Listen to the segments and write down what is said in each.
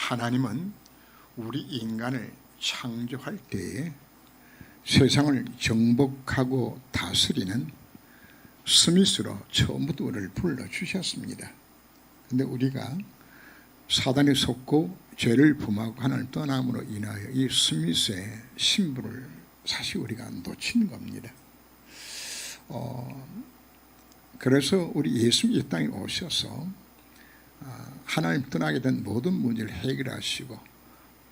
하나님은 우리 인간을 창조할 때에 세상을 정복하고 다스리는 스미스로 처음부터 우리를 불러주셨습니다. 그런데 우리가 사단에 속고 죄를 범하고 하나님을 떠남으로 인하여 이 스미스의 신분을 사실 우리가 놓친 겁니다. 그래서 우리 예수님이 이 땅에 오셔서 하나님 떠나게 된 모든 문제를 해결하시고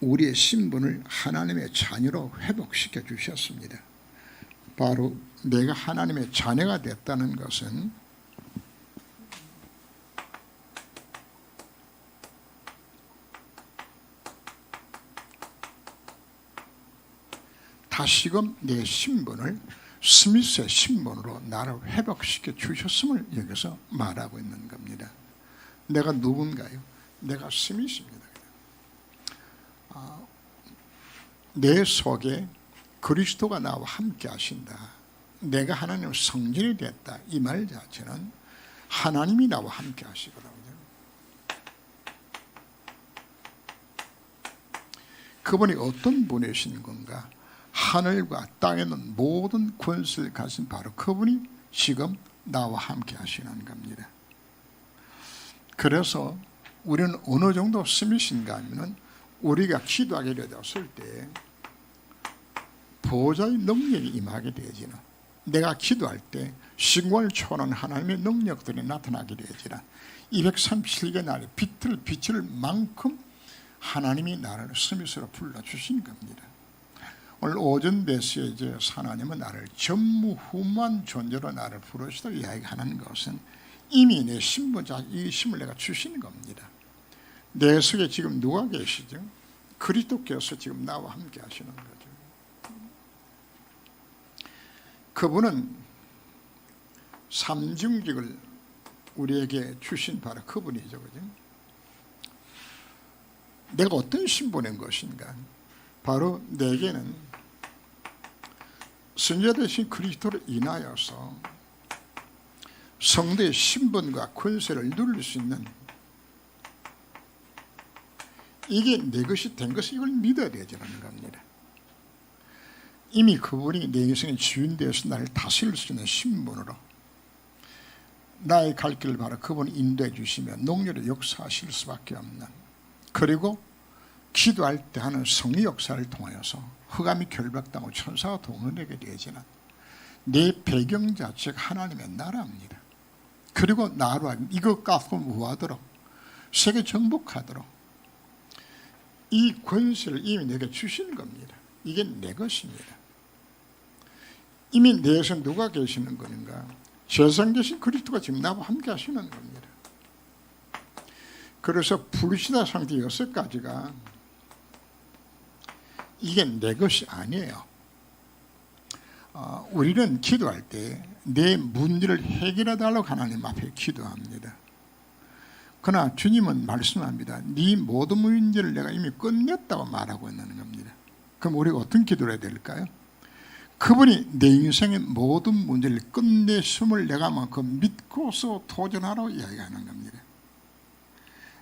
우리의 신분을 하나님의 자녀로 회복시켜 주셨습니다. 바로 내가 하나님의 자녀가 됐다는 것은 다시금 내 신분을 스미스의 신분으로 나를 회복시켜 주셨음을 여기서 말하고 있는 겁니다. 내가 누군가요? 내가 스미스입니다. 내 속에 그리스도가 나와 함께 하신다. 내가 하나님의 성전이 됐다. 이 말 자체는 하나님이 나와 함께 하시거든요. 그분이 어떤 분이신 건가? 하늘과 땅에 있는 모든 권세를 가진 바로 그분이 지금 나와 함께 하시는 겁니다. 그래서 우리는 어느 정도 스미신가 하면은 우리가 기도하게 되었을 때 보호자의 능력이 임하게 되지는, 내가 기도할 때 신관을 초월하는 하나님의 능력들이 나타나게 되지는 237개 날에 빛을 비칠 만큼 하나님이 나를 스미스로 불러주신 겁니다. 오늘 오전 메시지에 하나님은 나를 전무후무한 존재로 나를 부르시다 이야기하는 것은 이미 내 신분자 이 힘을 내가 주시는 겁니다. 내 속에 지금 누가 계시죠? 그리스도께서 지금 나와 함께 하시는 거죠. 그분은 삼중직을 우리에게 주신 바로 그분이죠. 그죠? 내가 어떤 신분인 것인가? 바로 내게는 선지자 되신 그리스도로 인하여서 성도의 신분과 권세를 누릴 수 있는, 이게 내 것이 된 것을 이걸 믿어야 되자는 겁니다. 이미 그분이 내 인생의 주인 되어서 나를 다스릴 수 있는 신분으로 나의 갈 길을 바로 그분이 인도해 주시며 농렬히 역사하실 수밖에 없는, 그리고 기도할 때 하는 성의 역사를 통하여서 흑암이 결박당하고 천사가 동원하게 되지는 내 배경 자체가 하나님의 나라입니다. 그리고 나로 이것 갖고 무하도록 세계 정복하도록 이 권세를 이미 내게 주시는 겁니다. 이게 내 것입니다. 이미 내에서 누가 계시는 건가? 세상 계신 그리스도가 지금 나와 함께 하시는 겁니다. 그래서 부르시다 상태 6가지가 이게 내 것이 아니에요. 우리는 기도할 때 내 문제를 해결해 달라고 하나님 앞에 기도합니다. 그러나 주님은 말씀합니다. 네 모든 문제를 내가 이미 끝냈다고 말하고 있는 겁니다. 그럼 우리가 어떤 기도를 해야 될까요? 그분이 내 인생의 모든 문제를 끝내심을 내가 만큼 믿고서 도전하라고 이야기하는 겁니다.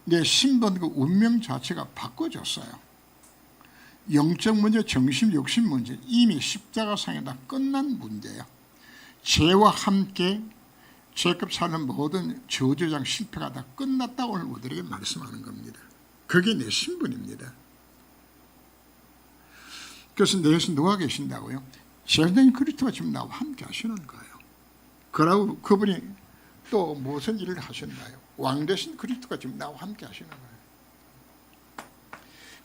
내 신분과 운명 자체가 바꿔졌어요. 영적 문제, 정신, 욕심 문제 이미 십자가상에 다 끝난 문제예요. 죄와 함께 죄급 사는 모든 저주장 실패가 다 끝났다고 오늘 우리에게 말씀하는 겁니다. 그게 내 신분입니다. 그래서 내에서 누가 계신다고요? 제자인 그리스도가 지금 나와 함께 하시는 거예요. 그러고 그분이 또 무슨 일을 하셨나요? 왕 되신 그리스도가 지금 나와 함께 하시는 거예요.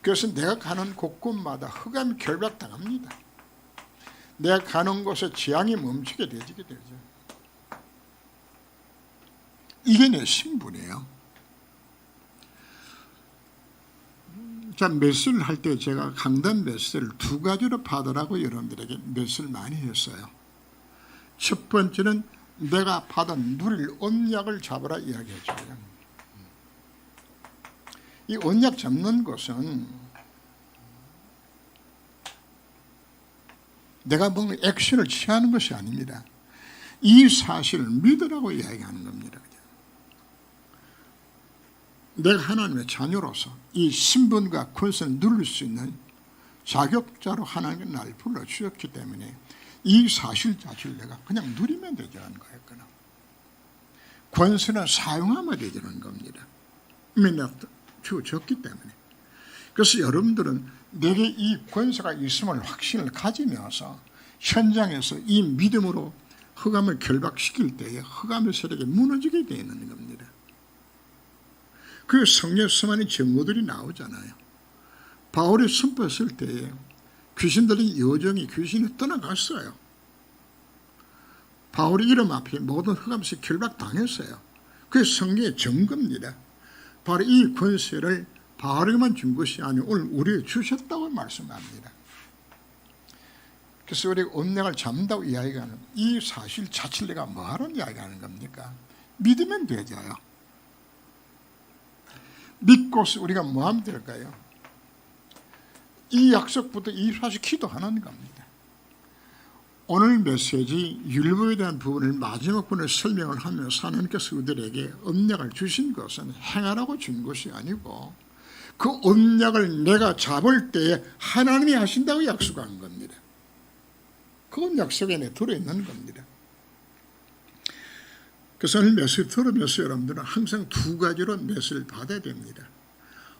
그래서 내가 가는 곳곳마다 흑암이 결박당합니다. 내가 가는 곳에 재앙이 멈추게 되게 되죠. 이게 내 신분이에요. 자, 메시지를 할 때 제가 강단 메시지를 2가지로 받으라고 여러분들에게 메시지를 많이 했어요. 첫 번째는 내가 받은 누릴 언약을 잡으라 이야기해줘요. 이 언약 잡는 것은 내가 뭔가 액션을 취하는 것이 아닙니다. 이 사실을 믿으라고 이야기하는 겁니다. 내가 하나님의 자녀로서 이 신분과 권세를 누릴 수 있는 자격자로 하나님께 나를 불러주셨기 때문에 이 사실 자체를 내가 그냥 누리면 되자는 거였구나. 권세는 사용하면 되자는 겁니다. 이미 내가 주어졌기 때문에. 그래서 여러분들은 내게 이 권세가 있음을 확신을 가지면서 현장에서 이 믿음으로 흑암을 결박시킬 때에 흑암의 세력이 무너지게 되어 있는 겁니다. 그 성령에서 많은 증거들이 나오잖아요. 바울이 선포했을 때에 귀신들이 여정이 귀신이 떠나갔어요. 바울의 이름 앞에 모든 흑암에서 결박당했어요. 그게 성경의 증거입니다. 바로 이 권세를 바울에게만 준 것이 아니고 오늘 우리에게 주셨다고 말씀합니다. 그래서 우리가 언약을 잡는다고 이야기하는 이 사실 자체를 내가 뭐하러 이야기하는 겁니까? 믿으면 되잖아요. 믿고서 우리가 뭐 하면 될까요? 이 약속부터 이 사실 기도하는 겁니다. 오늘 메시지 율법에 대한 부분을 마지막 부분을 설명을 하면서 하나님께서 우리들에게 언약을 주신 것은 행하라고 준 것이 아니고 그 언약을 내가 잡을 때에 하나님이 하신다고 약속한 겁니다. 그건 약속에 들어있는 겁니다. 그래서 오늘 메시지 들으면서 여러분들은 항상 두 가지로 메시지를 받아야 됩니다.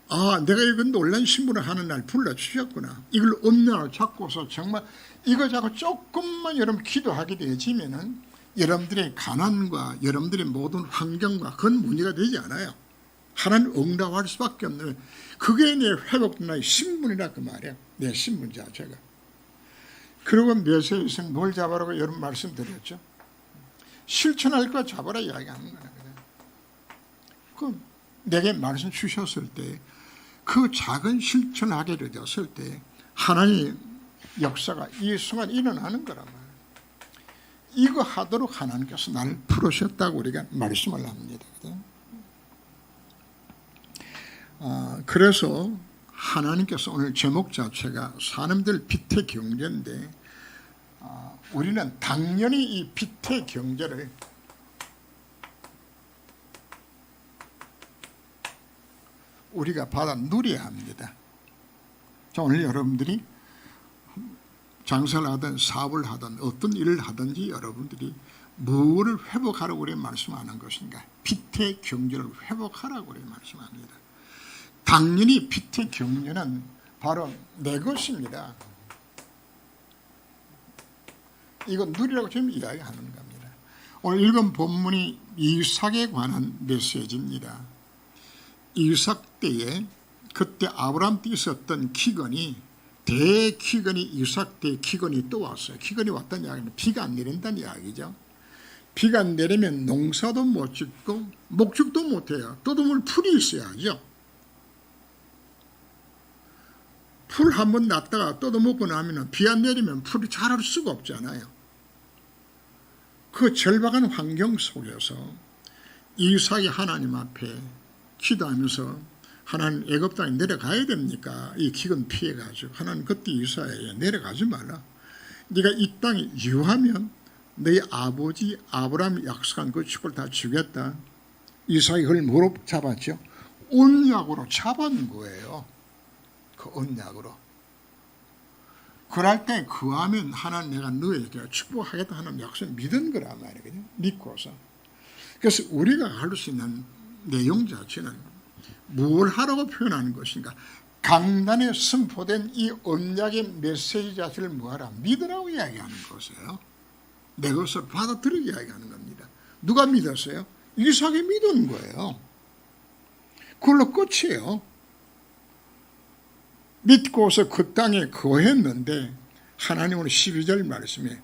아, 내가 이건 놀란 신분을 하는 날 불러주셨구나. 이걸 언약을 잡고서 정말 이거 잡고 조금만 여러분 기도하게 되어지면은 여러분들의 가난과 여러분들의 모든 환경과 그건 문제가 되지 않아요. 하나님 응답할 수밖에 없는 그게 내 회복된 신분이라 그 말이야. 내 신분 자체가. 그리고 메시지에서는 뭘 잡으라고 여러분 말씀드렸죠. 실천할 거 잡아라 이야기하는 거야. 그 내게 말씀 주셨을 때 그 작은 실천을 하게 되었을 때 하나님의 역사가 이 순간 일어나는 거란 말이에요. 이거 하도록 하나님께서 나를 부르셨다고 우리가 말씀을 합니다. 그래서 하나님께서 오늘 제목 자체가 사람들 빛의 경제인데 우리는 당연히 이 빛의 경제를 우리가 받아 누려야 합니다. 자, 오늘 여러분들이 장사를 하든 사업을 하든 어떤 일을 하든지 여러분들이 무엇을 회복하라고 우리 말씀하는 것인가? 빛의 경제를 회복하라고 우리 말씀합니다. 당연히 빛의 경제는 바로 내 것입니다. 이거 누리라고 지금 이야기하는 겁니다. 오늘 읽은 본문이 이삭에 관한 메시지입니다. 이삭 때에 그때 아브라함 때 있었던 기근이 대기근이 이삭 때 기근이 또 왔어요. 기근이 왔다는 이야기는 비가 안 내린다는 이야기죠. 비가 안 내리면 농사도 못 짓고 목축도 못해요. 떠듬을 풀이 있어야죠. 풀 한번 놨다가 떠듬먹고 나면 비 안 내리면 풀이 자랄 수가 없잖아요. 그 절박한 환경 속에서 이삭이 하나님 앞에 기도하면서 하나님 애굽 땅에 내려가야 됩니까? 이 기근 피해가지고 하나님 그때 이삭에게 내려가지 말라. 네가 이 땅에 유하면 너희 아버지 아브라함이 약속한 그 축을 다 주겠다. 이삭이 그걸 뭐로 잡았죠? 언약으로 잡은 거예요. 그 언약으로. 그럴 때 그하면 하나님 내가 너에게 축복하겠다 하는 약속 믿은 거란 말이거든요. 믿고서. 그래서 우리가 할 수 있는 내용 자체는 뭘 하라고 표현하는 것인가? 강단에 선포된 이 언약의 메시지 자체를 뭐하라? 믿으라고 이야기하는 것이에요. 내 것을 받아들이게 이야기하는 겁니다. 누가 믿었어요? 이삭이 믿은 거예요. 그걸로 끝이에요. 믿고서 그 땅에 거했는데 하나님은 12절 말씀에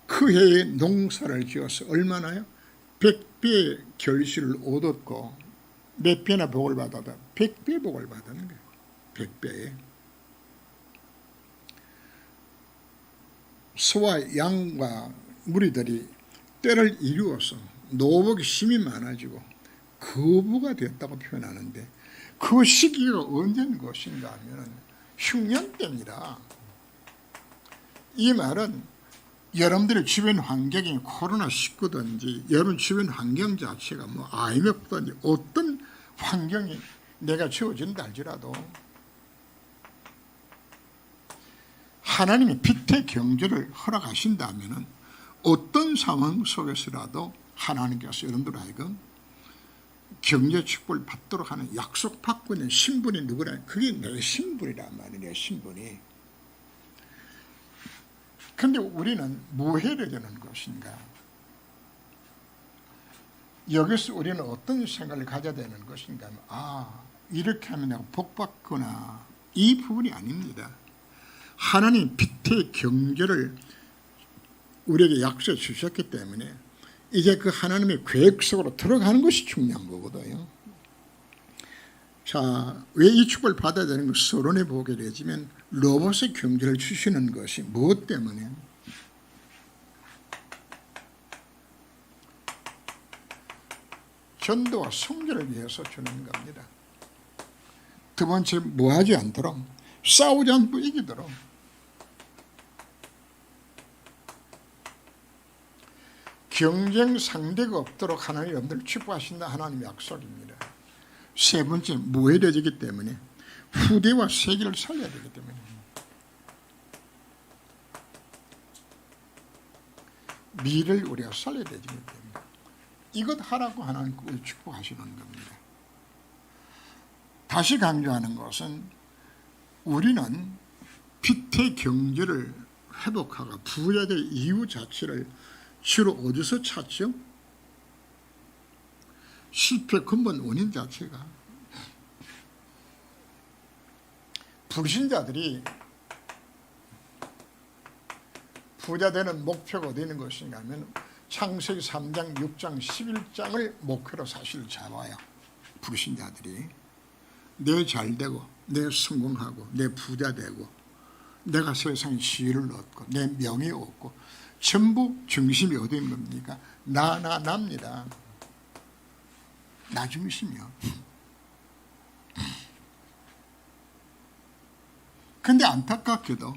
그 해에 농사를 지어서 얼마나요? 100배의 결실을 얻었고 몇 배나 복을 받았다? 100배 복을 받는 거예요. 100배에. 소와 양과 무리들이 때를 이루어서 노복이 심이 많아지고 거부가 됐다고 표현하는데 그 시기가 언제인 것인가 하면 흉년 때입니다. 이 말은 여러분들의 주변 환경이 코로나19든지 여러분 주변 환경 자체가 뭐 IMF든지 어떤 환경이 내가 주어진다 할지라도 하나님이 빛의 경제를 허락하신다면 어떤 상황 속에서라도 하나님께서 여러분들 하여금 경제 축복을 받도록 하는 약속받고 있는 신분이 누구냐? 그게 내 신분이란 말이에요. 내 신분이. 그런데 우리는 뭐 해야 되는 것인가? 여기서 우리는 어떤 생각을 가져야 되는 것인가? 이렇게 하면 내가 복받거나 이 부분이 아닙니다. 하나님 빛의 경제를 우리에게 약속해 주셨기 때문에 이제 그 하나님의 계획 속으로 들어가는 것이 중요한 거거든요. 자, 왜 이 축복을 받아야 되는 걸 서론에 보게 되지만 로봇의 경제를 주시는 것이 무엇 때문에? 전도와 성결을 위해서 주는 겁니다. 두 번째, 뭐하지 않도록, 싸우지 않고 이기도록. 경쟁 상대가 없도록 하나님 여러분들 축복하신다 하나님의 약속입니다. 세 번째, 모해되기 때문에 후대와 세계를 살려야 되기 때문에 미래를 우리가 살려야 되기 때문에 이것 하라고 하나님 축복하시는 겁니다. 다시 강조하는 것은 우리는 빛의 경제를 회복하고 부여야 될 이유 자체를 주로 어디서 찾죠? 실패 근본 원인 자체가 불신자들이 부자 되는 목표가 어디 있는 것인가 하면 창세기 3장, 6장, 11장을 목표로 사실 잡아요. 불신자들이 내 잘되고 내 성공하고 내 부자 되고 내가 세상에 지혜를 얻고 내 명예 얻고 전부 중심이 어디 있는 겁니까? 납니다. 나 중심이요. 근데 안타깝게도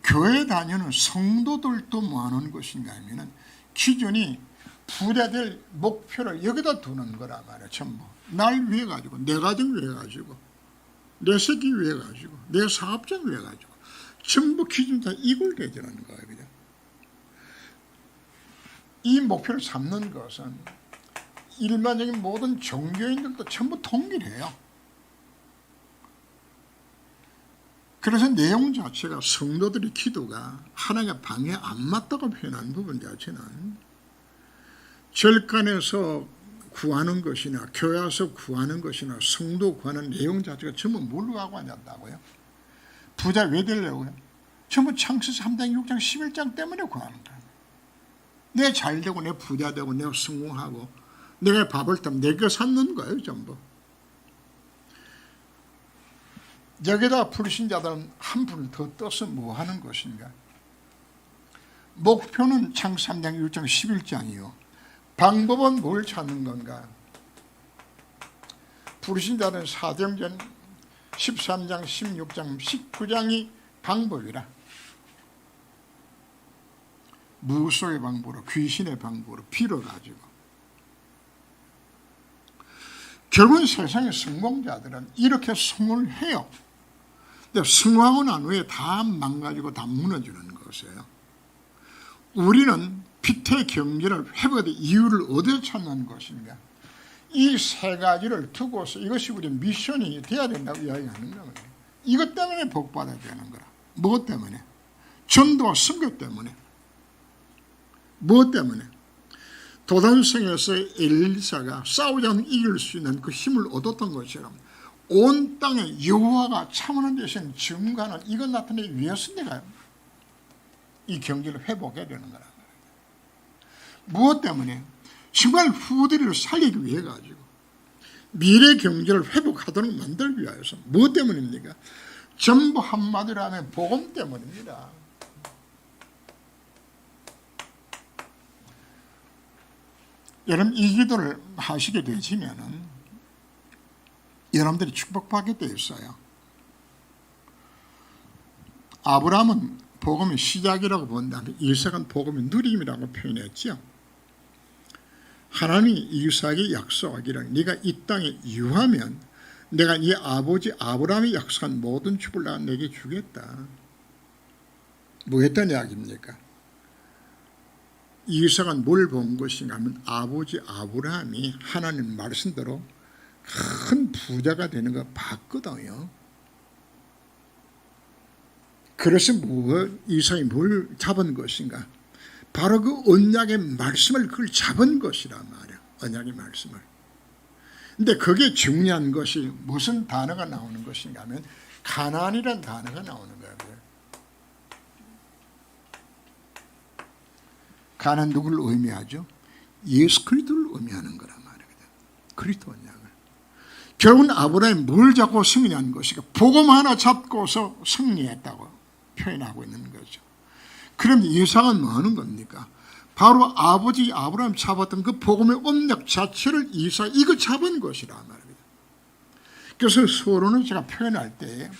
교회 다니는 성도들도 뭐 하는 것인가 하면은 기존이 부자 될 목표를 여기다 두는 거란 말이에요. 전부 날 위해 가지고 내 가정 위해 가지고 내 새끼 위해 가지고 내 사업장 위해 가지고 전부 기준 다 이걸 대전하는 거예요. 그냥 이 목표를 삼는 것은 일반적인 모든 종교인들도 전부 동일해요. 그래서 내용 자체가 성도들의 기도가 하나님의 방에 안 맞다고 표현한 부분 자체는 절간에서 구하는 것이나 교회 와서 구하는 것이나 성도 구하는 내용 자체가 전부 뭘로 하고 앉았다고요? 부자 왜 되려고요? 전부 창세기 3장, 6장, 11장 때문에 구하는 거예요. 내 잘되고 내 부자 되고 내가 성공하고 내가 밥을 타면 내가 삼는 거예요. 전부. 여기다 불신자들은 한 분을 더 떠서 뭐 하는 것인가? 목표는 창세기 3장, 6장, 11장이요. 방법은 뭘 찾는 건가? 불신자는 사도행전 13장, 16장, 19장이 방법이라. 무소의 방법으로, 귀신의 방법으로 빌어가지고. 결국은 세상의 성공자들은 이렇게 성공을 해요. 근데 성공하고 난 후에 다 망가지고 다 무너지는 것이에요. 우리는 빛의 경제를 회복할 이유를 어디서 찾는 것인가? 이 세 가지를 두고서 이것이 우리 미션이 돼야 된다고 이야기하는 겁니다. 이것 때문에 복받아야 되는 거라. 무엇 때문에? 전도와 선교 때문에. 무엇 때문에? 도단성에서 엘리사가 싸우지 않고 이길 수 있는 그 힘을 얻었던 것처럼 온 땅에 여호와가 참으는 대신 증거하는 이것 나타내기 위해서 내가 이 경제를 회복해야 되는 거라. 무엇 때문에? 정말 후대를 살리기 위해 가지고 미래 경제를 회복하도록 만들기 위해서. 무엇 때문입니까? 전부 한마디로 하면 복음 때문입니다. 여러분 이 기도를 하시게 되시면은 여러분들이 축복받게 되어 있어요. 아브라함은 복음의 시작이라고 본다면 이삭은 복음의 누림이라고 표현했죠. 하나님이 이삭에게 약속하기를 네가 이 땅에 유하면 내가 네 아버지 아브라함이 약속한 모든 축복을 내가 내게 주겠다. 뭐 했다는 이야기입니까? 이삭은 뭘 본 것인가 하면 아버지 아브라함이 하나님 말씀대로 큰 부자가 되는 거 봤거든요. 그래서 이삭이 뭘 잡은 것인가? 바로 그 언약의 말씀을 그걸 잡은 것이란 말이야. 언약의 말씀을. 근데 그게 중요한 것이 무슨 단어가 나오는 것인가 하면 가나안이라는 단어가 나오는 거예요. 가나안 누구를 의미하죠? 예수 그리스도를 의미하는 거란 말이거든. 그리스도 언약을. 결국은 아브라함이 뭘 잡고 승리한 것이가 복음 하나 잡고서 승리했다고 표현하고 있는 거죠. 그럼 이삭은 뭐 하는 겁니까? 바로 아버지 아브라함 잡았던 그 복음의 언약 자체를 이삭 이거 잡은 것이란 말입니다. 그래서 서론을 제가 표현할 때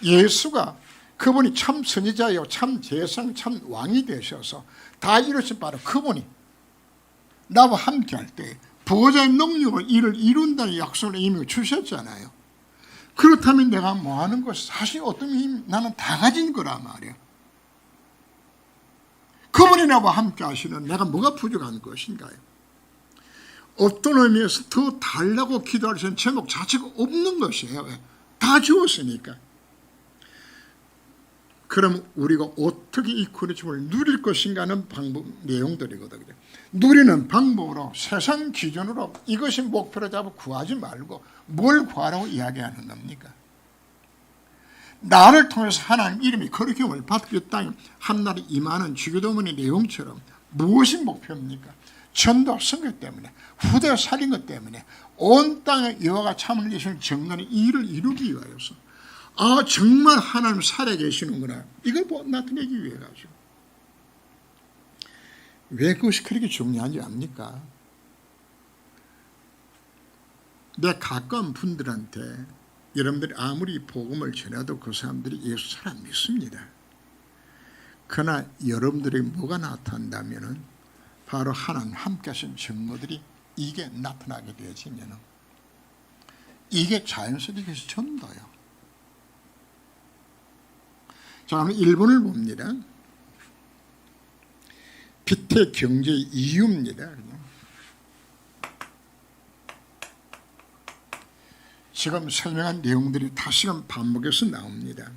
예수가 그분이 참 선지자요, 참 제상, 참 왕이 되셔서 다 이루신 바로 그분이 나와 함께 할 때 보호자의 능력을 이를 이룬다는 약속을 이미 주셨잖아요. 그렇다면 내가 뭐 하는 것이 사실 어떤 힘 나는 다 가진 거란 말이야. 그분이 나와 함께 하시는 내가 뭐가 부족한 것인가요? 어떤 의미에서 더 달라고 기도할 수 있는 제목 자체가 없는 것이에요. 다 주었으니까. 그럼 우리가 어떻게 이 그리스도를 누릴 것인가 하는 방법 내용들이거든요. 누리는 방법으로 세상 기준으로 이것이 목표로 잡고 구하지 말고 뭘 구하라고 이야기하는 겁니까? 나를 통해서 하나님 이름이 거룩함을 받기 땅에 한날에 임하는 주기도문의 내용처럼 무엇이 목표입니까? 전도 선교 때문에 후대 살린 것 때문에 온 땅에 여호와가 참을 계시는 정관의 일을 이루기 위하여서 아 정말 하나님 살아계시는구나 이걸 나타내기 위해 가지고 왜 그것이 그렇게 중요한지 압니까? 내 가까운 분들한테 여러분들이 아무리 복음을 전해도 그 사람들이 예수 잘 안 믿습니다. 그러나 여러분들에게 뭐가 나타난다면 바로 하나님 함께 하신 증거들이 이게 나타나게 되어지면 이게 자연스럽게 전도요. 자, 그럼 1번을 봅니다. 빛의 경제의 이유입니다. 지금 설명한 내용들이 다시금 반복해서 나옵니다.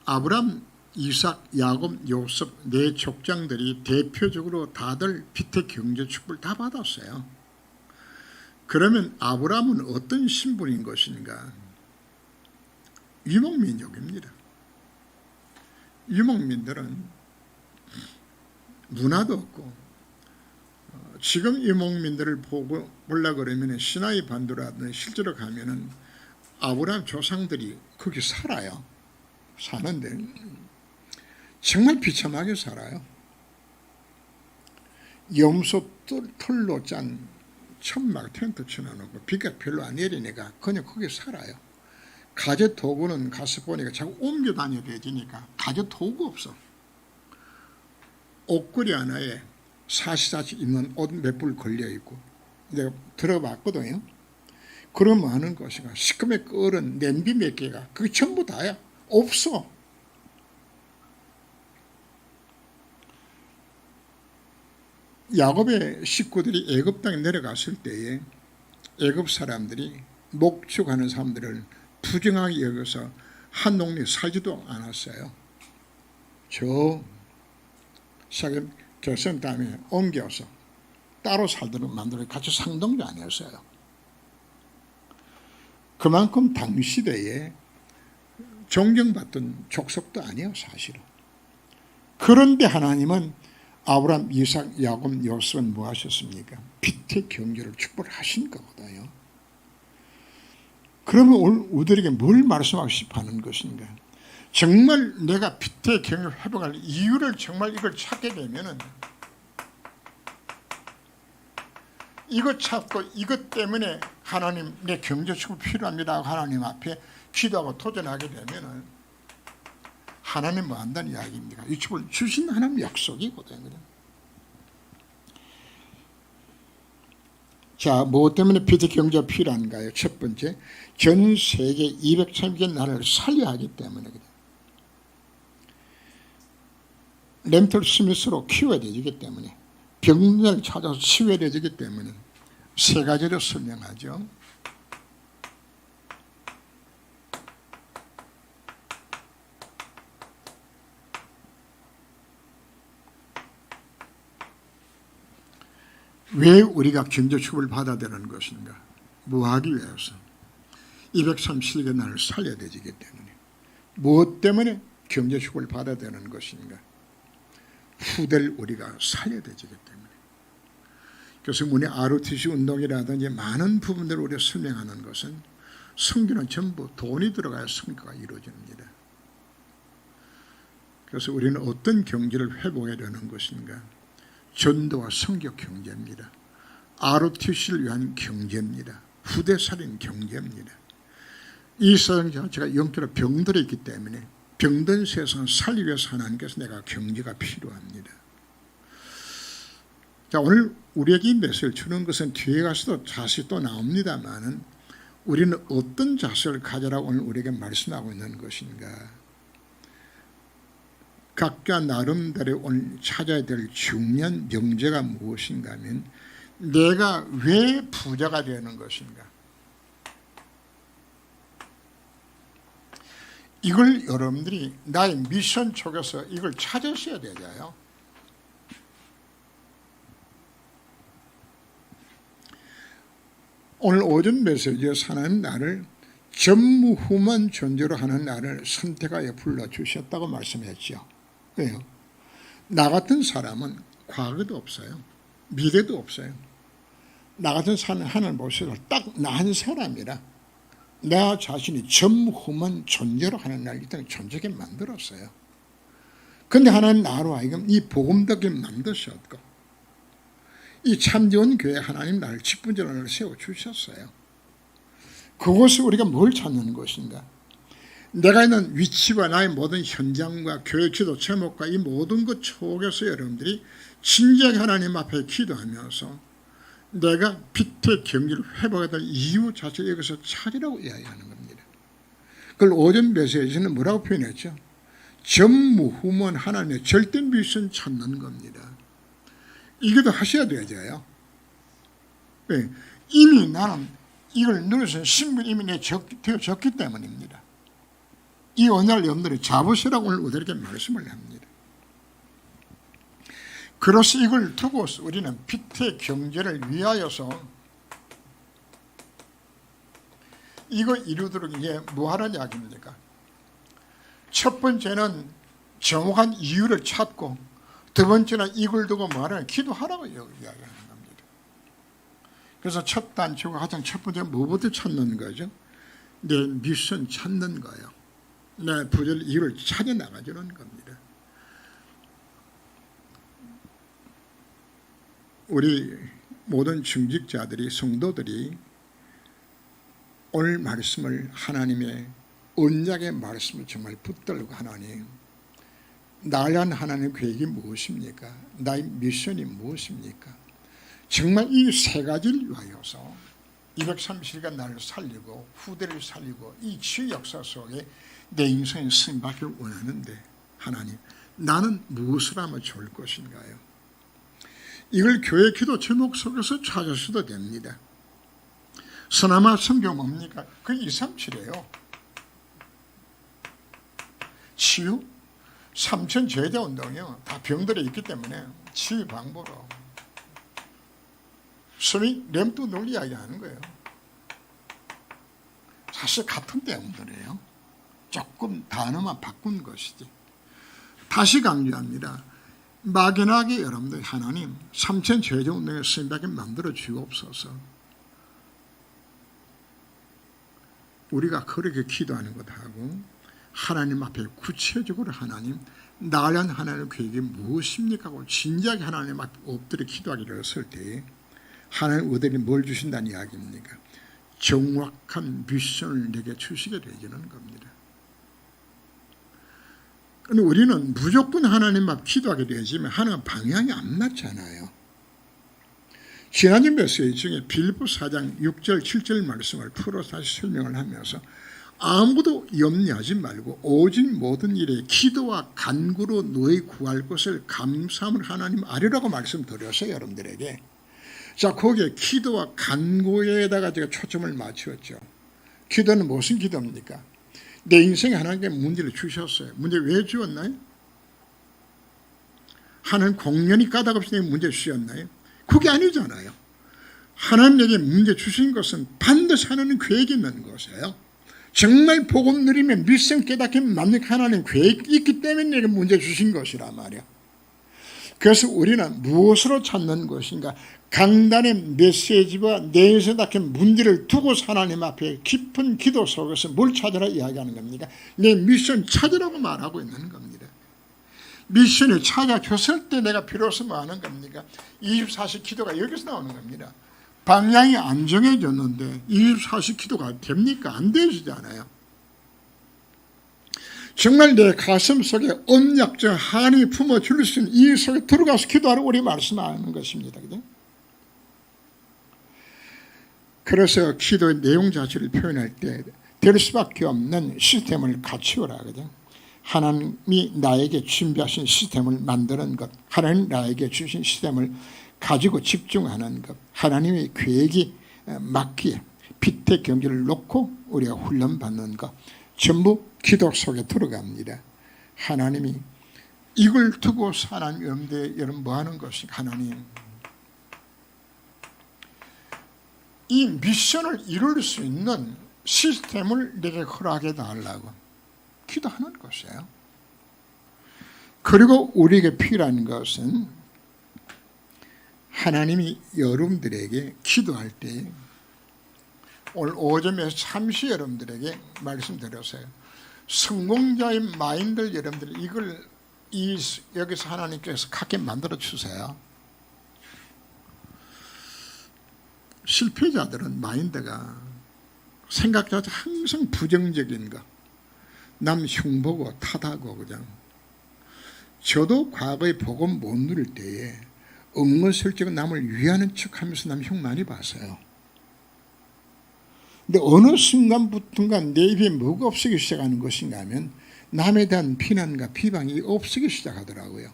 아브람, 이삭, 야곱, 요셉 네 족장들이 대표적으로 다들 빛의 경제 축복을 다 받았어요. 그러면 아브람은 어떤 신분인 것인가? 유목민족입니다. 유목민들은 문화도 없고 지금 유목민들을 보려고 그러면 시나이 반도라든지 실제로 가면은 아브라함 조상들이 거기 살아요. 사는데 정말 비참하게 살아요. 염소 털로 짠 천막 텐트 쳐놓고 비가 별로 안 내리니까 그냥 거기 살아요. 가재 도구는 가서 보니까 자꾸 옮겨 다녀야 되니까 가재 도구 없어. 옷걸이 하나에 사시사시 입는 옷 몇 불 걸려있고 내가 들어봤거든요. 그러면 하는 것이가 시커멓게 끓은 냄비 몇 개가 그게 전부 다야. 없어. 야곱의 식구들이 애굽 땅에 내려갔을 때에 애굽 사람들이 목축하는 사람들을 부정하게 여겨서 한 동네 살지도 않았어요. 저 사금 결선 다음에 옮겨서 따로 살도록 만들어 같이 상동도 아니었어요. 그만큼 당시대에 존경받던 족속도 아니에요, 사실은. 그런데 하나님은 아브라함, 이삭, 야곱, 요셉은 뭐 하셨습니까? 빛의 경제를 축복하신 거거든요. 그러면 오늘 우리들에게 뭘 말씀하고 싶어 하는 것인가? 정말 내가 빛의 경제를 회복할 이유를 정말 이걸 찾게 되면은 이것 찾고 이것 때문에 하나님 내 경제 축복 필요합니다. 하나님 앞에 기도하고 도전하게 되면은 하나님 뭐 한다는 이야기입니까? 이 축복을 주신 하나님 약속이거든요. 자, 뭐 때문에 피트 경제가 필요한가요? 첫 번째, 전 세계 230개 나라를 살려야 하기 때문에 그래요. 렌털 스미스로 키워야 되기 때문에, 병을 찾아서 치유해야 되기 때문에 세 가지로 설명하죠. 왜 우리가 경제축복을 받아야 되는 것인가? 뭐 하기 위해서? 237개 나라를 살려야 되기 때문에. 무엇 때문에 경제축복을 받아야 되는 것인가? 후대를 우리가 살려야 되기 때문에. 그래서 우리 ROTC 운동이라든지 많은 부분들을 우리가 설명하는 것은 선교는 전부 돈이 들어가야 선교가 이루어집니다. 그래서 우리는 어떤 경제를 회복해야 되는 것인가? 전도와 선교 경제입니다. ROTC를 위한 경제입니다. 후대살인 경제입니다. 이 세상 자체가 영적으로 병들어 있기 때문에 병든 세상을 살리기 위해서 하나님께서 내가 경제가 필요합니다. 자, 오늘 우리에게 이 메시지를 주는 것은 뒤에 가서도 자세히 또 나옵니다만 우리는 어떤 자세를 가져라고 오늘 우리에게 말씀하고 있는 것인가? 각자 나름대로 오늘 찾아야 될 중요한 명제가 무엇인가 하면 내가 왜 부자가 되는 것인가? 이걸 여러분들이 나의 미션 속에서 이걸 찾으셔야 되잖아요. 오늘 오전 메시지에서 하나님 나를 전무후무한 존재로 하는 나를 선택하여 불러주셨다고 말씀했죠. 왜요? 나 같은 사람은 과거도 없어요. 미래도 없어요. 나 같은 사람은 하나님 보셔서 딱 나 한 사람이라 내 자신이 전무후무한 존재로 하는 날 일단 존재하게 만들었어요. 그런데 하나님 나로 하여금 이 복음 듣게 만드셨고 이 참좋은 교회 하나님 나를 직분자로 세워주셨어요. 그곳에 우리가 뭘 찾는 것인가? 내가 있는 위치와 나의 모든 현장과 교회 기도 제목과 이 모든 것 속에서 여러분들이 진지하게 하나님 앞에 기도하면서 내가 빛의 경지를 회복해야 될 이유 자체를 여기서 찾으라고 이야기하는 겁니다. 그걸 오전 메시지에서는 뭐라고 표현했죠? 전무후무한 하나님의 절대 미션 찾는 겁니다. 이것도 하셔야 되죠. 네. 이미 나는 이걸 누려서 신분이 이미 되어졌기 때문입니다. 이 오늘 여러분들이 잡으시라고 오늘 우리에게 말씀을 합니다. 그래서 이걸 두고서 우리는 빛의 경제를 위하여서 이거 이루도록 이게 뭐하는 이야기입니까? 첫 번째는 정확한 이유를 찾고 두 번째는 이걸 두고 뭐하냐? 기도하라고 이야기하는 겁니다. 그래서 첫 단추가 가장 첫 번째 뭐부터 찾는 거죠? 내 미션 찾는 거예요. 내 부절 이유를 찾아 나가주는 겁니다. 우리 모든 중직자들이 성도들이 오늘 말씀을 하나님의 언약의 말씀을 정말 붙들고 하나님 나를 위한 하나님의 계획이 무엇입니까? 나의 미션이 무엇입니까? 정말 이 세 가지를 위하여서 230일간 나를 살리고 후대를 살리고 이 치유 역사 속에 내 인생에 쓰임받기를 원하는데 하나님 나는 무엇을 하면 좋을 것인가요? 이걸 교회 기도 제목 속에서 찾으셔도 됩니다. 서나마 성경 뭡니까? 그 237이에요. 치유? 삼천 제대 운동이요. 다 병들어 있기 때문에 치유 방법으로. 소위 램프 논리 이야기하는 거예요. 사실 같은 내용들이에요. 조금 단어만 바꾼 것이지. 다시 강조합니다. 막연하게 여러분들 하나님 삼천 제대 운동에 쓰임받게 만들어 주옵소서. 우리가 그렇게 기도하는 것하고 하나님 앞에 구체적으로 하나님 나를 위한 하나님의 계획이 무엇입니까 하고 진지하게 하나님 앞에 엎드려 기도하기를 했을 때 하나님 어디에 뭘 주신다는 이야기입니까? 정확한 미션을 내게 주시게 되지는 겁니다. 그런데 우리는 무조건 하나님 앞 기도하게 되지만 하나님 방향이 안 맞잖아요. 지난주 메시지 중에 빌립보 4장 6절 7절 말씀을 풀어 다시 설명을 하면서 아무도 염려하지 말고 오직 모든 일에 기도와 간구로 너희 구할 것을 감사함을 하나님 아뢰라고 말씀드렸어요. 여러분들에게. 자, 거기에 기도와 간구에다가 제가 초점을 맞추었죠. 기도는 무슨 기도입니까? 내 인생에 하나님께 문제를 주셨어요. 문제 왜 주었나요? 하나님 공연히 까닭없이 내게 문제 주셨나요? 그게 아니잖아요. 하나님에게 문제 주신 것은 반드시 하나님 계획이 있는 것이에요. 정말 복음 누리면 밀성 깨닫게 만든 하나님 계획이 있기 때문에 내게 문제 주신 것이란 말이야. 그래서 우리는 무엇으로 찾는 것인가? 강단의 메시지와 내에서 닥친 문제를 두고 하나님 앞에 깊은 기도 속에서 뭘 찾으라 이야기하는 겁니까? 내 미션 찾으라고 말하고 있는 겁니다. 미션을 찾아줬을 때 내가 비로소 뭐 하는 겁니까? 24시 기도가 여기서 나오는 겁니다. 방향이 안 정해졌는데 24시 기도가 됩니까? 안 되시잖아요. 정말 내 가슴 속에 언약적 한이 품어줄 수 있는 이 속에 들어가서 기도하라고 우리 말씀하는 것입니다. 그죠? 그래서 기도의 내용 자체를 표현할 때 될 수밖에 없는 시스템을 갖추어라. 그죠? 하나님이 나에게 준비하신 시스템을 만드는 것, 하나님 나에게 주신 시스템을 가지고 집중하는 것, 하나님의 계획이 맞기에 빛의 경지를 놓고 우리가 훈련받는 것, 전부 기도 속에 들어갑니다. 하나님이 이걸 두고 하나님 여러분 뭐 하는 것이 하나님 이 미션을 이룰 수 있는 시스템을 내게 허락해 달라고 기도하는 것이에요. 그리고 우리에게 필요한 것은 하나님이 여러분들에게 기도할 때 오늘 오전에 잠시 여러분들에게 말씀드렸어요. 성공자의 마인드 여러분들 이걸 여기서 하나님께서 갖게 만들어 주세요. 실패자들은 마인드가 생각자체 항상 부정적인 거, 남 흉보고 탓하고 그냥. 저도 과거에 복음 못 누릴 때에 은근슬쩍 남을 위하는 척하면서 남 흉 많이 봤어요. 근데 어느 순간부터인가 내 입에 뭐가 없어지기 시작하는 것인가 하면 남에 대한 비난과 비방이 없어지기 시작하더라고요.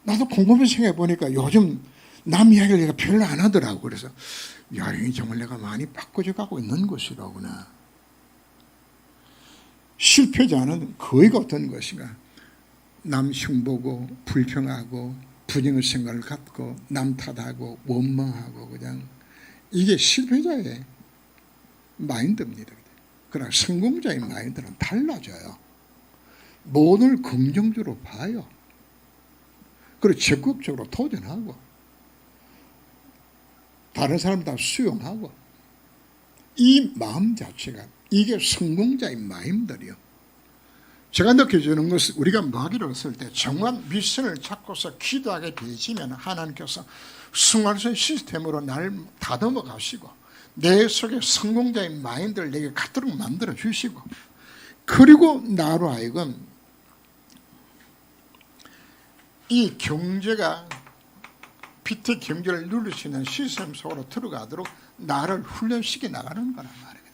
나도 곰곰이 생각해 보니까 요즘 남 이야기를 내가 별로 안 하더라고. 그래서 야, 이 정말 내가 많이 바꿔져 가고 있는 것이라구나. 실패자는 거의가 어떤 것인가? 남 흉보고 불평하고 부정의 생각을 갖고 남 탓하고 원망하고 그냥 이게 실패자의 마인드입니다. 그러나 성공자의 마인드는 달라져요. 모든 긍정적으로 봐요. 그리고 적극적으로 도전하고 다른 사람 다 수용하고 이 마음 자체가 이게 성공자의 마음들이요. 제가 느껴지는 것은 우리가 뭐 하기로 했을 때 정확한 미션을 잡고서 기도하게 되지면 하나님께서 순간선 시스템으로 날 다듬어 가시고 내 속에 성공자의 마인드를 내게 갖도록 만들어 주시고 그리고 나로 하여금 이 경제가 빛의 경제를 누릴 수 있는 시스템 속으로 들어가도록 나를 훈련시켜 나가는 거란 말이에요.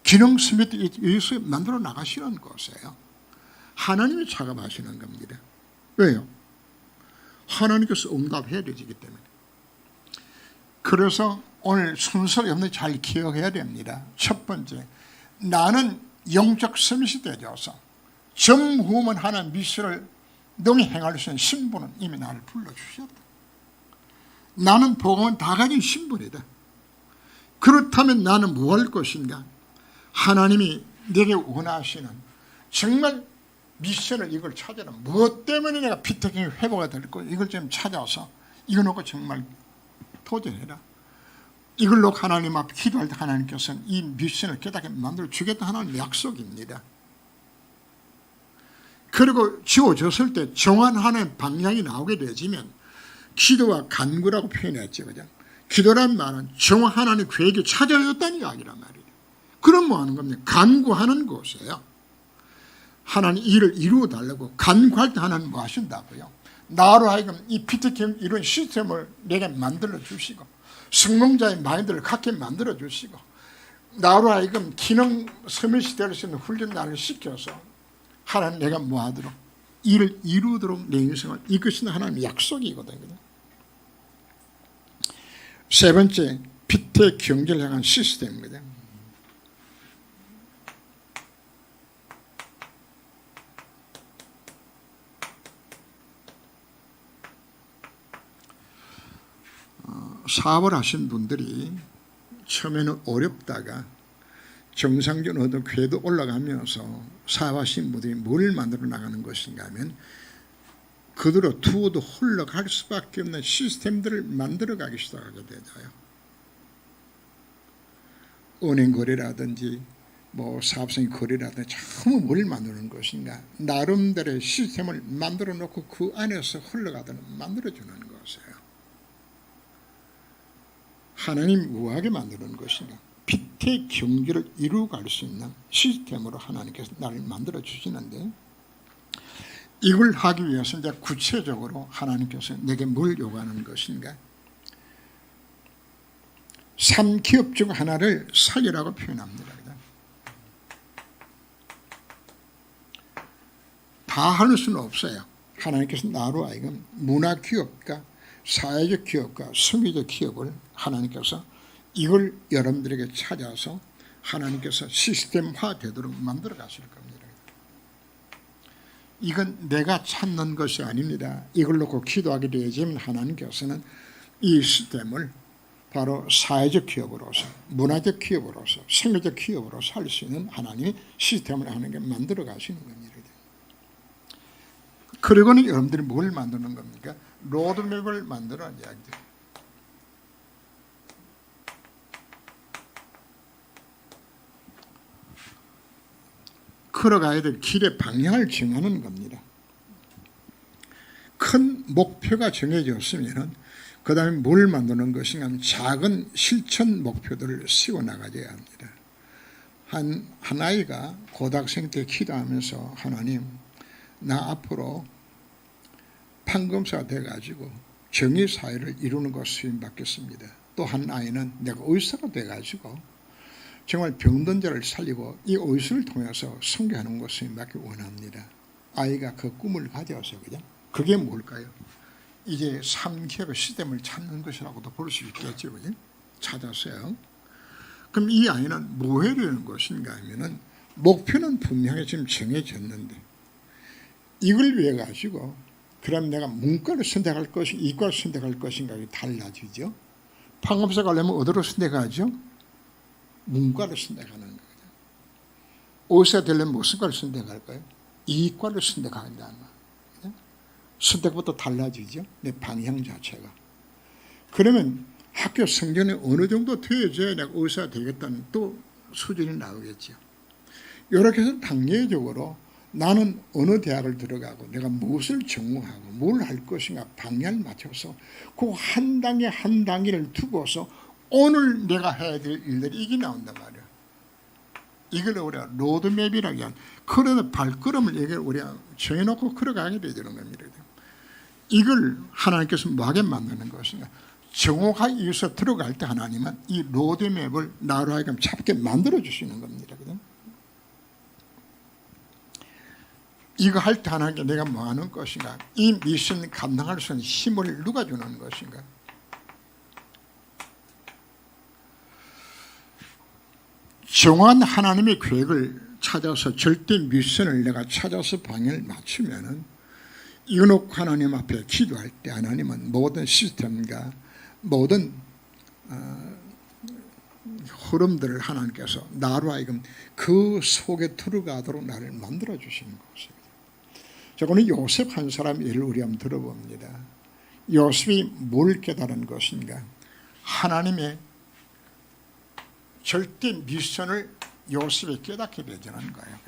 기능스미트 예수 만들어 나가시는 것이에요. 하나님이 작업하시는 겁니다. 왜요? 하나님께서 응답해야 되기 때문에. 그래서 오늘 순서가 여러분들 잘 기억해야 됩니다. 첫 번째, 나는 영적 서밋이 되어서 전무후무한 하나님 미션을 능히 행할 수 있는 신분은 이미 나를 불러주셨다. 나는 복음은 다 가진 신분이다. 그렇다면 나는 뭐 할 것인가? 하나님이 내게 원하시는 정말 미션을 이걸 찾아라. 무엇 때문에 내가 피터킹이 회복이 될 거 이걸 좀 찾아서 이거 놓고 정말 도전해라. 이걸 놓고 하나님 앞에 기도할 때 하나님께서는 이 미션을 깨닫게 만들어 주겠다 하는 약속입니다. 그리고 지워졌을 때 정한 하나의 방향이 나오게 되지면 기도와 간구라고 표현했죠. 그죠? 기도란 말은 정한 하나님의 계획이 찾아졌다는 이야기란 말이에요. 그럼 뭐 하는 겁니까? 간구하는 것이에요. 하나님 일을 이루어 달라고 간구할 때 하나님 뭐 하신다고요? 나로 하여금 이 PTK 이런 시스템을 내게 만들어 주시고 성공자의 마인드를 갖게 만들어 주시고 나로 하여금 기능 서밋이 될 수 있는 훈련 나를 시켜서 하나님 내가 뭐하도록 일을 이루도록 내 인생을 이것이 하나님의 약속이거든요. 세 번째, 빛의 경제를 향한 시스템입니다. 사업을 하신 분들이 처음에는 어렵다가 정상적으로 어떤 궤도 올라가면서 사업하신 분들이 뭘 만들어 나가는 것인가 하면 그대로 두어도 흘러갈 수밖에 없는 시스템들을 만들어가기 시작하게 되죠. 은행 거래라든지 뭐 사업성의 거래라든지 전부 뭘 만드는 것인가, 나름대로의 시스템을 만들어 놓고 그 안에서 흘러가도록 만들어주는 것이에요. 하나님이 우아하게 만드는 것인가, 빛의 경제를 이루어갈 수 있는 시스템으로 하나님께서 나를 만들어 주시는데, 이걸 하기 위해서 이제 구체적으로 하나님께서 내게 뭘 요구하는 것인가, 3기업 중 하나를 살리라고 표현합니다. 다 할 수는 없어요. 하나님께서 나로 하여금 문화기업과 사회적 기업과 성교적 기업을 하나님께서 이걸 여러분들에게 찾아서 하나님께서 시스템화 되도록 만들어 가실 겁니다. 이건 내가 찾는 것이 아닙니다. 이걸 놓고 기도하게 되지만 하나님께서는 이 시스템을 바로 사회적 기업으로서, 문화적 기업으로서, 성교적 기업으로서 할 수 있는 하나님의 시스템을 하나님께 만들어 가시는 겁니다. 그리고는 여러분들이 뭘 만드는 겁니까? 로드맵을 만드는 이야기들. 걸어가야 될 길의 방향을 정하는 겁니다. 큰 목표가 정해졌으면 그 다음에 뭘 만드는 것인가 하면 작은 실천 목표들을 세워나가야 합니다. 한 아이가 고등학생 때 기도하면서 하나님, 나 앞으로 판검사가 돼가지고 정의사회를 이루는 것을 수임받겠습니다. 또 한 아이는 내가 의사가 돼가지고 정말 병든 자를 살리고 이 의술을 통해서 선교하는 것을 수임받기 원합니다. 아이가 그 꿈을 가져서 그죠? 그게 뭘까요? 이제 3기업의 시스템을 찾는 것이라고도 볼 수 있겠죠. 그죠? 찾았어요. 그럼 이 아이는 뭐 하려는 것인가 하면은 목표는 분명히 지금 정해졌는데 이걸 위해 가지고 그럼 내가 문과를 선택할 것인가 이과를 선택할 것인가 달라지죠. 판검사 가려면 어디로 선택하죠? 문과를 선택하는 거죠. 의사 되려면 무슨 과를 선택할까요? 이과를 선택한다는 거예요. 선택부터 달라지죠. 내 방향 자체가. 그러면 학교 성적이 어느 정도 되어져야 내가 의사가 되겠다는 또 수준이 나오겠죠. 이렇게 해서 단계적으로 나는 어느 대학을 들어가고 내가 무엇을 전공하고 뭘 할 것인가 방향을 맞춰서 그 한 단계 한 단계를 두고서 오늘 내가 해야 될 일들이 이게 나온단 말이야. 이걸 우리가 로드맵이라고 하는 그런 발걸음을 우리가 정해놓고 걸어가게 되는 겁니다. 이걸 하나님께서 뭐하게 만드는 것인가, 정확하게 여기서 들어갈 때 하나님은 이 로드맵을 나로 하여금 잡게 만들어 주시는 겁니다. 이거 할 때 하나님께 내가 뭐 하는 것인가, 이 미션 감당할 수 있는 힘을 누가 주는 것인가. 정한 하나님의 계획을 찾아서 절대 미션을 내가 찾아서 방향을 맞추면은 이거 놓고 하나님 앞에 기도할 때 하나님은 모든 시스템과 모든 흐름들을 하나님께서 나로 하여금 그 속에 들어가도록 나를 만들어 주시는 것입니다. 자, 오늘 요셉 한 사람 예를 우리 한번 들어봅니다. 요셉이 뭘 깨달은 것인가? 하나님의 절대 미션을 요셉이 깨닫게 되자는 거예요.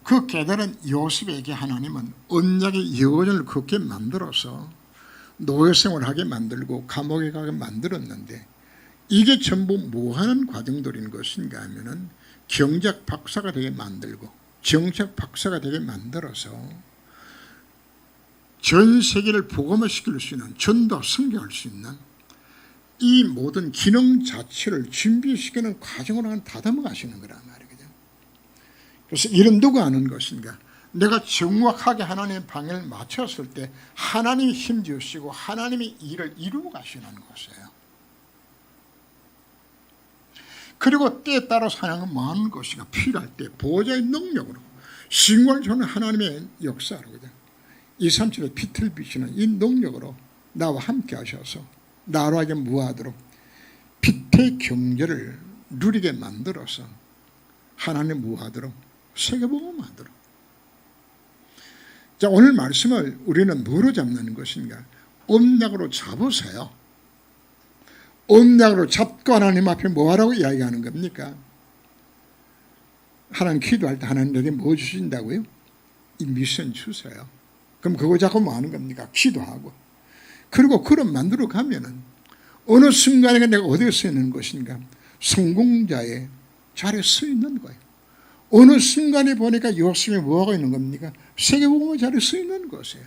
그 깨달은 요셉에게 하나님은 언약의 여정을 걷게 만들어서 노예생활을 하게 만들고 감옥에 가게 만들었는데 이게 전부 뭐하는 과정들인 것인가 하면은 경제학 박사가 되게 만들고 정책 박사가 되게 만들어서 전 세계를 복음화시킬 수 있는, 전도 선교할 수 있는 이 모든 기능 자체를 준비시키는 과정으로 다듬어 가시는 거란 말이거든요. 그래서 이런 누가 하는 것인가? 내가 정확하게 하나님의 방향을 맞췄을 때 하나님이 힘주시고 하나님이 일을 이루어 가시는 것이에요. 그리고 때에 따라 사냥은 많은 것이가 필요할 때 보호자의 능력으로 신관을 주는 하나님의 역사로 237의 빛을 비추는 이 능력으로 나와 함께 하셔서 나로하여금 무하도록 빛의 경제를 누리게 만들어서 하나님 무하도록 세계복음하도록. 자, 오늘 말씀을 우리는 뭐로 잡는 것인가? 언약으로 잡으세요. 언약으로 잡고 하나님 앞에 뭐하라고 이야기하는 겁니까? 하나님 기도할 때 하나님 내게 뭐 주신다고요? 이 미션 주세요. 그럼 그거 잡고 뭐 하는 겁니까? 기도하고. 그리고 그런 만들어 가면은 어느 순간에 내가 어디에 서 있는 것인가? 성공자의 자리에 서 있는 거예요. 어느 순간에 보니까 요셉이 뭐하고 있는 겁니까? 세계복음의 자리에 서 있는 것이에요.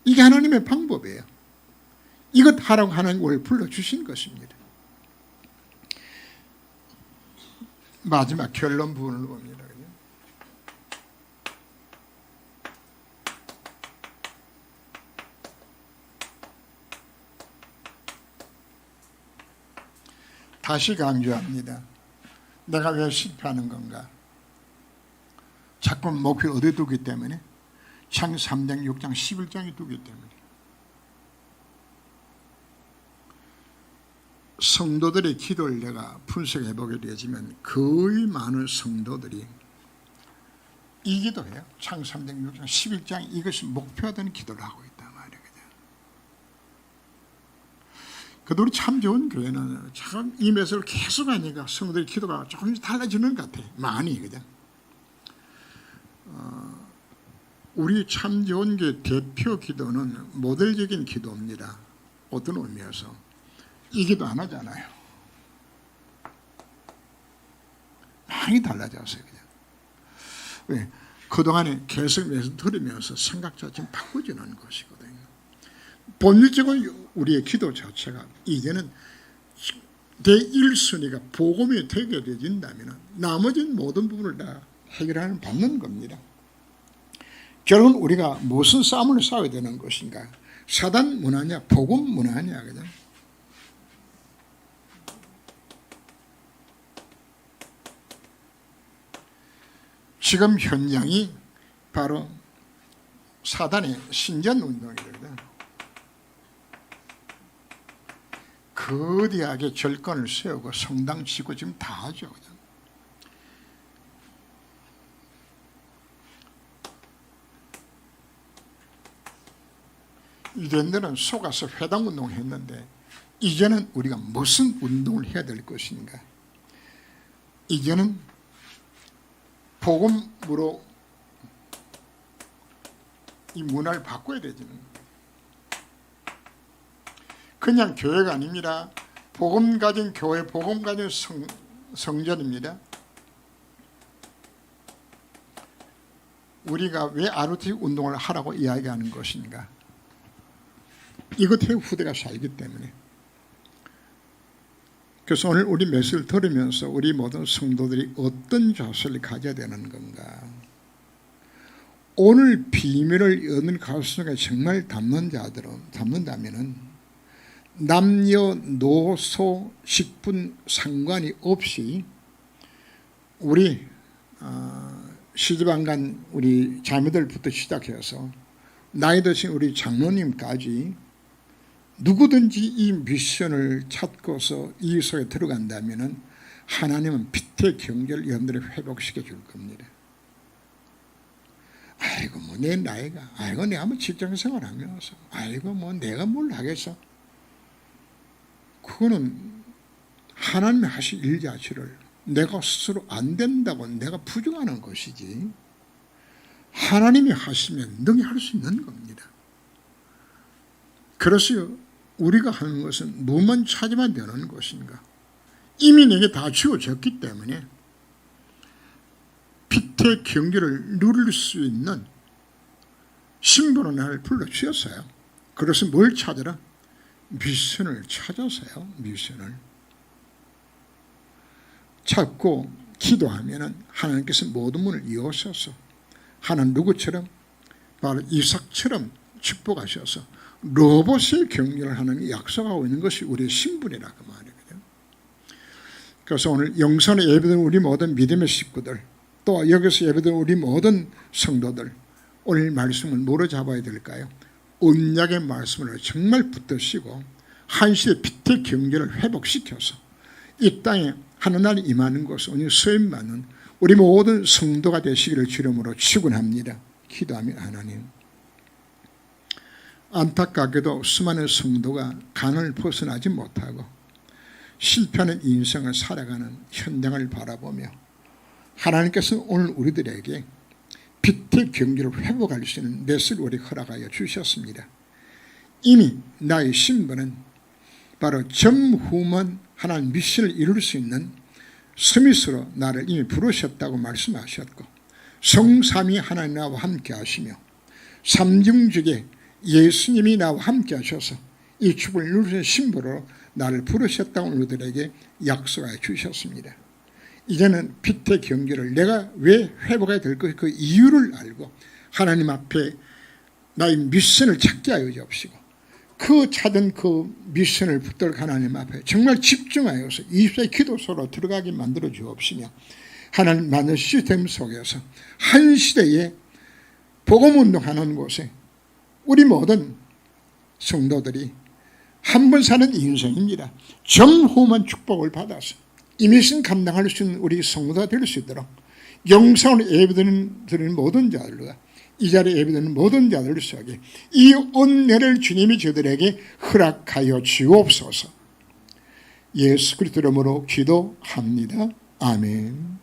이게 하나님의 방법이에요. 이것 하라고 하나님 우리를 불러주신 것입니다. 마지막 결론 부분을 봅니다. 다시 강조합니다. 내가 왜 실패하는 건가? 자꾸 목표를 어디에 두기 때문에? 창세기 3장, 6장, 11장에 두기 때문에. 성도들의 기도를 내가 분석해 보게 되지만 거의 많은 성도들이 이 기도예요. 창세기 3장, 6장, 11장 이것이 목표화되는 기도를 하고 있단 말이거든요. 그래도 우리 참 좋은 교회는 참 이 메시지를 계속 하니까 성도들의 기도가 조금씩 달라지는 것 같아요. 많이. 그죠? 우리 참 좋은 교회 대표 기도는 모델적인 기도입니다. 어떤 의미에서 이 기도 안 하잖아요. 많이 달라졌어요. 그냥. 왜? 그동안에 계속 메시지 들으면서 생각 자체는 바꾸지는 것이거든요. 본질적으로 우리의 기도 자체가 이제는 제1순위가 복음이 되게 되어진다면 나머지 모든 부분을 다 해결하는 받는 겁니다. 결국은 우리가 무슨 싸움을 싸워야 되는 것인가? 사단 문화냐 복음 문화냐. 그죠? 지금 현장이 바로 사단의 신전 운동이거든요. 거대하게 절권을 세우고 성당 짓고 지금 다 하죠. 이전에는 속아서 회당 운동을 했는데 이제는 우리가 무슨 운동을 해야 될 것인가? 이제는 복음으로 이 문화를 바꿔야 되지는 거예요. 그냥 교회가 아닙니다. 복음 가진 교회, 복음 가진 성전입니다. 우리가 왜 ROT 운동을 하라고 이야기하는 것인가? 이것에 후대가 살기 때문에. 그래서 오늘 우리 메시지를 들으면서 우리 모든 성도들이 어떤 자세를 가져야 되는 건가? 오늘 비밀을 여는 가수가 정말 담는다면은 남녀노소 식분 상관이 없이 우리 시집 안 간 우리 자매들부터 시작해서 나이 드신 우리 장로님까지 누구든지 이 미션을 찾고서 이 속에 들어간다면 하나님은 빛의 경제를 여러분들이 회복시켜 줄 겁니다. 아이고 뭐 내 나이가, 아이고 내가 뭐 직장생활 하면서, 아이고 뭐 내가 뭘 하겠어. 그거는 하나님이 하신 일 자체를 내가 스스로 안 된다고 내가 부정하는 것이지, 하나님이 하시면 능히 할 수 있는 겁니다. 그래서 우리가 하는 것은 뭐만 찾으면 되는 것인가? 이미 내게 다 주어졌기 때문에 빛의 경계를 누릴 수 있는 신부는 나를 불러주셨어요. 그래서 뭘 찾으라? 미션을 찾아서요. 미션을 찾고 기도하면 하나님께서 모든 문을 여셔서 하나님 누구처럼? 바로 이삭처럼 축복하셔서 로봇의 경륜을 하나님이 약속하고 있는 것이 우리의 신분이라고 말이거든요. 그래서 오늘 영선에 예배드리는 우리 모든 믿음의 식구들, 또 여기서 예배드리는 우리 모든 성도들, 오늘 말씀을 뭐로 잡아야 될까요? 언약의 말씀을 정말 붙드시고 한시의 빛의 경계를 회복시켜서 이 땅에 하나님이 임하는 곳을 오늘 수임 받는 우리 모든 성도가 되시기를 주름으로 축원합니다. 기도하며 하나님, 안타깝게도 수많은 성도가 간을 벗어나지 못하고 실패하는 인생을 살아가는 현장을 바라보며 하나님께서 오늘 우리들에게 빛의 경계를 회복할 수 있는 넷을 우리 허락하여 주셨습니다. 이미 나의 신분은 바로 전후만 하나님 미션을 이룰 수 있는 스미스로 나를 이미 부르셨다고 말씀하셨고, 성삼위 하나님 나와 함께 하시며 삼중직에 예수님이 나와 함께 하셔서 이 축복을 이루신 신부로 나를 부르셨다고 우리들에게 약속하여 주셨습니다. 이제는 빛의 경계를 내가 왜 회복해야 될 것, 그 이유를 알고 하나님 앞에 나의 미션을 찾게 하여 주옵시고, 그 찾은 그 미션을 붙들고 하나님 앞에 정말 집중하여서 24의 기도소로 들어가게 만들어 주옵시며, 하나님 만든 시스템 속에서 한 시대에 복음운동하는 곳에 우리 모든 성도들이 한 번 사는 인생입니다. 전후만 축복을 받아서 이 미션 감당할 수 있는 우리 성도가 될 수 있도록 영상으로 예배드리는 모든 자들과 이 자리에 예배드리는 모든 자들 속에 이 은혜를 주님이 저들에게 허락하여 주옵소서. 예수 그리스도 이름으로 기도합니다. 아멘.